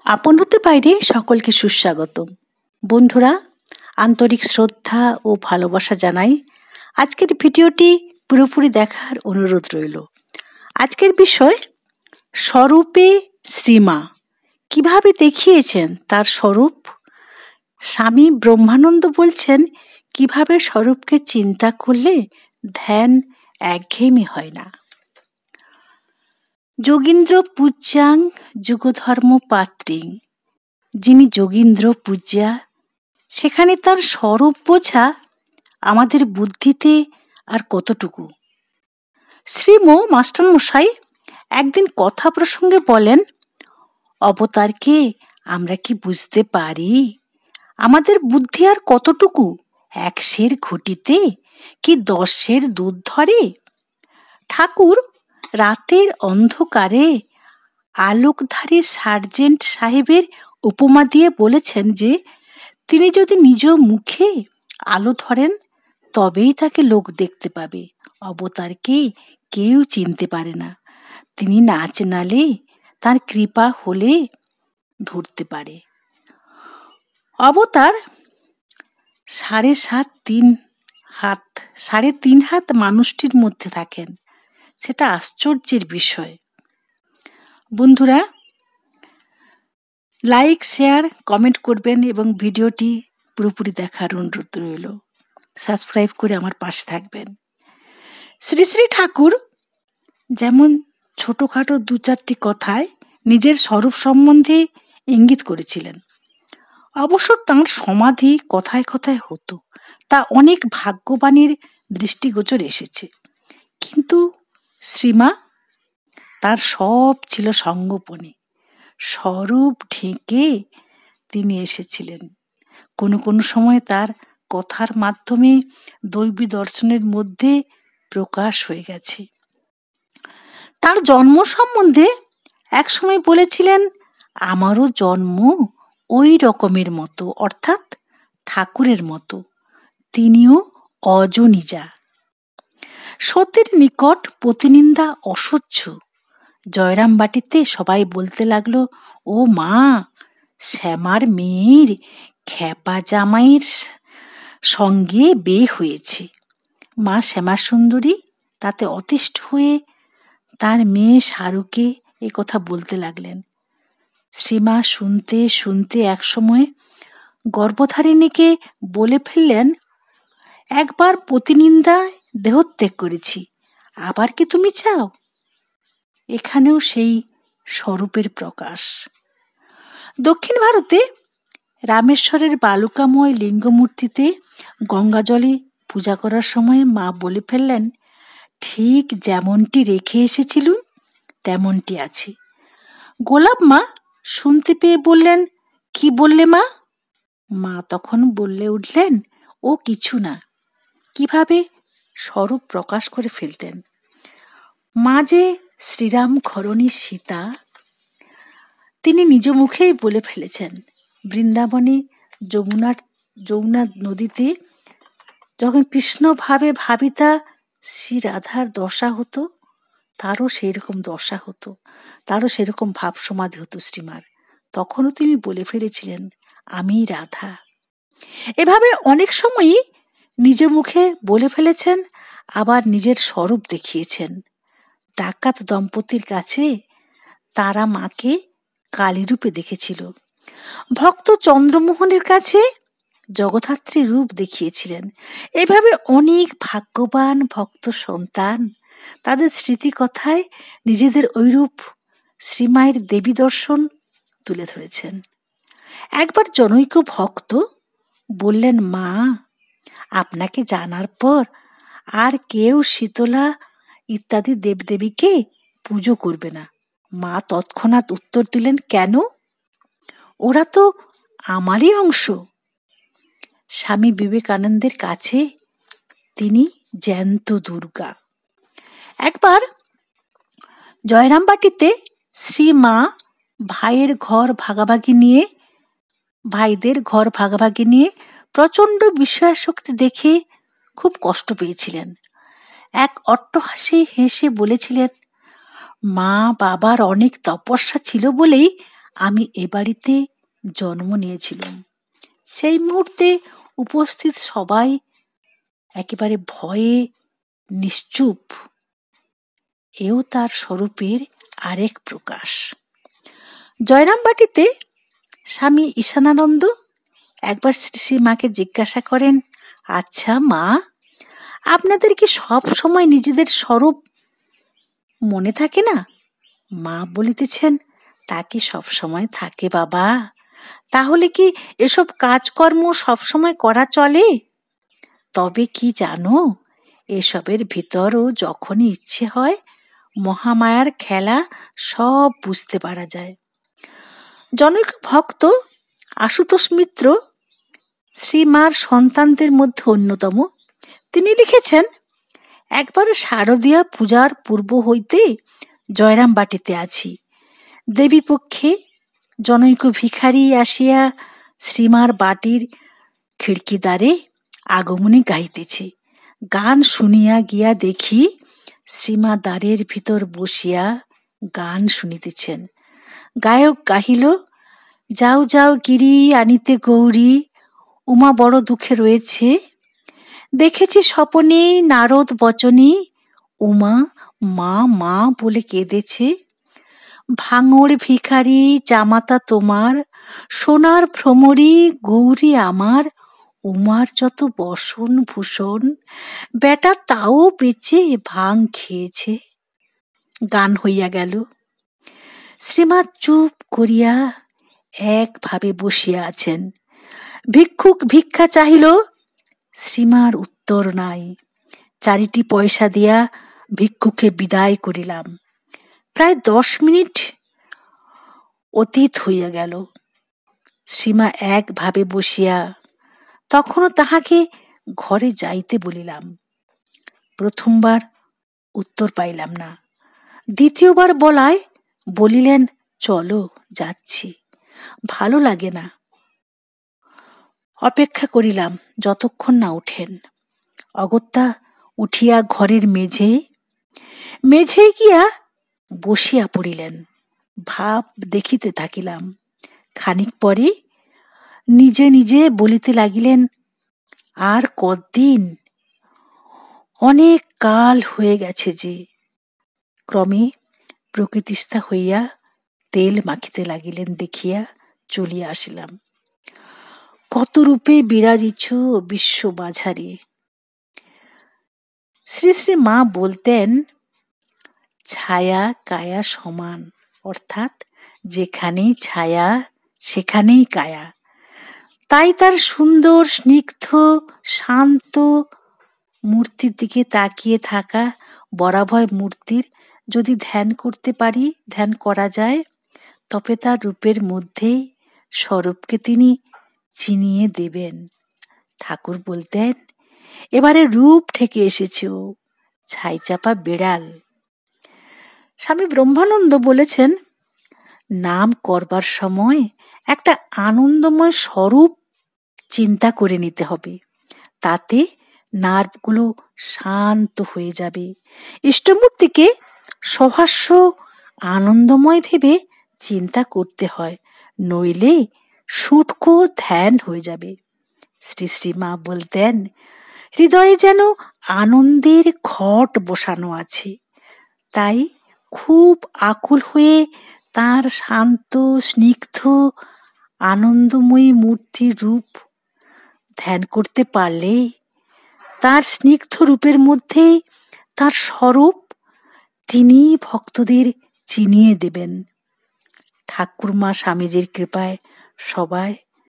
আপন হতে বাইরে সকলকে সুস্বাগতম। বন্ধুরা, আন্তরিক শ্রদ্ধা ও ভালোবাসা জানাই। আজকের ভিডিওটি পুরোপুরি দেখার অনুরোধ রইল। আজকের বিষয় স্বরূপে শ্রীমা কিভাবে দেখিয়েছেন তার স্বরূপ। স্বামী ব্রহ্মানন্দ বলছেন কিভাবে স্বরূপকে চিন্তা করলে ধ্যান একঘেয়েমি হয় না। যোগীন্দ্র পূজ্যাং যুগধর্ম পাত্রী, যিনি যোগীন্দ্র পূজ্যা, সেখানে তার স্বরূপ বোঝা আমাদের বুদ্ধিতে আর কতটুকু। শ্রীম মাস্টারমশাই একদিন কথা প্রসঙ্গে বলেন, অবতারকে আমরা কি বুঝতে পারি? আমাদের বুদ্ধি আর কতটুকু? 1 সের ঘটিতে কি 10 সের দুধ ধরে? ঠাকুর রাতের অন্ধকারে আলোকধারী সার্জেন্ট সাহেবের উপমা দিয়ে বলেছেন যে তিনি যদি নিজ মুখে আলো ধরেন তবেই তাকে লোক দেখতে পাবে। অবতারকে কেউ চিনতে পারে না, তিনি না চেনালে তার কৃপা হলে ধরতে পারে। অবতার 3.5 হাত মানুষটির মধ্যে থাকেন, সেটা আশ্চর্যের বিষয়। বন্ধুরা, লাইক, শেয়ার, কমেন্ট করবেন এবং ভিডিওটি পুরোপুরি দেখার অনুরোধ রইল। সাবস্ক্রাইব করে আমার পাশে থাকবেন। শ্রী শ্রী ঠাকুর যেমন ছোটখাটো 2-4টি কথায় নিজের স্বরূপ সম্বন্ধে ইঙ্গিত করেছিলেন, অবশ্য তাঁর সমাধি কথায় কথায় হতো, তা অনেক ভাগ্যবানের দৃষ্টিগোচর এসেছে। কিন্তু শ্রীমা, তার সব ছিল সঙ্গোপনে, স্বরূপ ঢেকে তিনি এসেছিলেন। কোনো কোনো সময় তার কথার মাধ্যমে দৈবী দর্শনের মধ্যে প্রকাশ হয়ে গেছে। তার জন্ম সম্বন্ধে একসময় বলেছিলেন, আমারও জন্ম ওই রকমের মতো, অর্থাৎ ঠাকুরের মতো। তিনিও অজনিজা। সতীর নিকট প্রতিনিন্দা অসহ্য। জয়রামবাটিতে সবাই বলতে লাগলো, ও মা, শ্যামার মেয়ের খ্যাপা জামাইয়ের সঙ্গে বিয়ে হয়েছে। মা শ্যামাসুন্দরী তাতে অতিষ্ঠ হয়ে তার মেয়ে সারুকে এ কথা বলতে লাগলেন। শ্রীমা শুনতে শুনতে একসময় গর্ভধারিণীকে বলে ফেললেন, একবার প্রতিনিন্দায় দেহত্যাগ করেছি, আবার কি তুমি চাও? এখানেও সেই স্বরূপের প্রকাশ। দক্ষিণ ভারতে রামেশ্বরের বালুকাময় লিঙ্গমূর্তিতে গঙ্গাজলে পূজা করার সময় মা বলে ফেললেন, ঠিক যেমনটি রেখে এসেছিলুম তেমনটি আছে। গোলাপ মা শুনতে পেয়ে বললেন, কি বললে মা? মা তখন বললে উঠলেন, ও কিছু না। কিভাবে স্বরূপ প্রকাশ করে ফেলতেন। মা যে শ্রীরাম ঘরণী সীতা, তিনি নিজ মুখেই বলে ফেলেছেন। বৃন্দাবনে যমুনা নদীতে যখন কৃষ্ণ ভাবিতা শ্রী রাধার দশা হতো, তারও সেরকম দশা হতো, তারও সেরকম ভাব সমাধি হতো শ্রীমার। তখনও তিনি বলে ফেলেছিলেন, আমি রাধা। এভাবে অনেক সময়ই নিজ মুখে বলে ফেলেছেন, আবার নিজের স্বরূপ দেখিয়েছেন। ডাকাত দম্পতির কাছে তারা মাকে কালী রূপে দেখেছিল। ভক্ত চন্দ্রমোহনের কাছে জগদ্ধাত্রী রূপ দেখিয়েছিলেন। এভাবে অনেক ভাগ্যবান ভক্ত সন্তান তাদের স্মৃতিকথায় নিজেদের ঐরূপ শ্রীমায়ের দেবী দর্শন তুলে ধরেছেন। একবার জনৈক ভক্ত বললেন, মা, আপনাকে জানার পর আর কেউ শীতলা ইত্যাদি দেবদেবীকে পুজো করবে না। মা তৎক্ষণাৎ উত্তর দিলেন, কেন? ওরা তো আমারই অংশ। স্বামী বিবেকানন্দের কাছে তিনি জ্যান্ত দুর্গা। একবার জয়রামবাটিতে শ্রীমা ভাইদের ঘর ভাগাভাগি নিয়ে প্রচণ্ড বিষয়াসক্তি দেখে খুব কষ্ট পেয়েছিলেন। এক অট্টহাসি হেসে বলেছিলেন, মা বাবার অনেক তপস্যা ছিল বলেই আমি এ বাড়িতে জন্ম নিয়েছিলাম। সেই মুহূর্তে উপস্থিত সবাই একেবারে ভয়ে নিশ্চুপ। এও তার স্বরূপের আরেক প্রকাশ। জয়রামবাটিতে স্বামী ঈশানানন্দ একবার শ্রী মাকে জিজ্ঞাসা করেন, আচ্ছা মা, আপনাদের কি সব সময় নিজেদের স্বরূপ মনে থাকে না? মা বলিতেছেন, তা কি সব সময় থাকে বাবা? তাহলে কি এসব কাজকর্ম সব সময় করা চলে? তবে কি জানো, এসবের ভিতরও যখনই ইচ্ছে হয় মহামায়ার খেলা সব বুঝতে পারা যায়। জনৈক ভক্ত আশুতোষ মিত্র শ্রীমার সন্তানদের মধ্যে অন্যতম। তিনি লিখেছেন, একবার শারদীয়া পূজার পূর্ব হইতে জয়রামবাটিতে আছি। দেবী পক্ষে জনৈক ভিখারি আসিয়া শ্রীমার বাটির খিড়কিদ্বারে আগমনী গাইতেছে। গান শুনিয়া গিয়া দেখি শ্রীমা দ্বারের ভিতর বসিয়া গান শুনিতেছেন। গায়ক গাহিল, যাও যাও গিরি আনিতে গৌরী, উমা বড় দুঃখে রয়েছে। দেখেছি স্বপনে নারদ বচনে, উমা মা মা বলে কেঁদেছে। ভাঙড় ভিখারি জামাতা তোমার, সোনার ভ্রমরী গৌরী আমার, উমার যত বসন ভূষণ, বেটা তাও বেচে ভাং খেয়েছে। গান হইয়া গেল। শ্রীমা চুপ করিয়া একভাবে বসিয়া আছেন। ভিক্ষুক ভিক্ষা চাহিল, শ্রীমার উত্তর নাই। 4টি পয়সা দিয়া ভিক্ষুকে বিদায় করিলাম। প্রায় 10 মিনিট অতীত হইয়া গেল। শ্রীমা একভাবে বসিয়া। তখনও তাহাকে ঘরে যাইতে বলিলাম। প্রথমবার উত্তর পাইলাম না। দ্বিতীয়বার বলায় বলিলেন, চলো যাচ্ছি, ভালো লাগে না। অপেক্ষা করিলাম যতক্ষণ না উঠেন। অগত্যা উঠিয়া ঘরের মেঝে গিয়া বসিয়া পড়িলেন। ভাব দেখিতে থাকিলাম। খানিক পরে নিজে নিজে বলিতে লাগিলেন, আর কতদিন, অনেক কাল হয়ে গেছে যে। ক্রমে প্রকৃতিস্থা হইয়া তেল মাখিতে লাগিলেন দেখিয়া চলিয়া আসিলাম। কত রূপে বিরাজিছ বিশ্ব মাঝারে। শ্রী শ্রী মা বলতেন, ছায়া কায়া সমান, অর্থাৎ যেখানেই ছায়া সেখানেই কায়া। তাই তার সুন্দর স্নিগ্ধ শান্ত মূর্তির দিকে তাকিয়ে থাকা বরাভয় মূর্তির যদি ধ্যান করতে পারি, ধ্যান করা যায়, তবে তার রূপের মধ্যেই স্বরূপকে তিনি চিনিয়ে দেবেন। ঠাকুর বলতেন, এবারে রূপ ঠেকে এসেছে ও, ছাই চাপা বেড়াল। স্বামী ব্রহ্মানন্দ বলেছেন, নাম করবার সময় একটা আনন্দময় স্বরূপ চিন্তা করে নিতে হবে। তাতে নার্ভগুলো শান্ত হয়ে যাবে। ইষ্টমূর্তিকে সহাস্য আনন্দময় ভেবে চিন্তা করতে হয়, নইলে শুটকো ধ্যান হয়ে যাবে। শ্রী শ্রী মা বলতেন, হৃদয়ে যেন আনন্দের ঘট বসানো আছে। তাই খুব আকুল হয়ে তার শান্ত স্নিগ্ধ আনন্দময়ী মূর্তির রূপ ধ্যান করতে পারলে তার স্নিগ্ধ রূপের মধ্যেই তার স্বরূপ তিনি ভক্তদের চিনিয়ে দেবেন। ঠাকুরমা স্বামীজির কৃপায় সবাই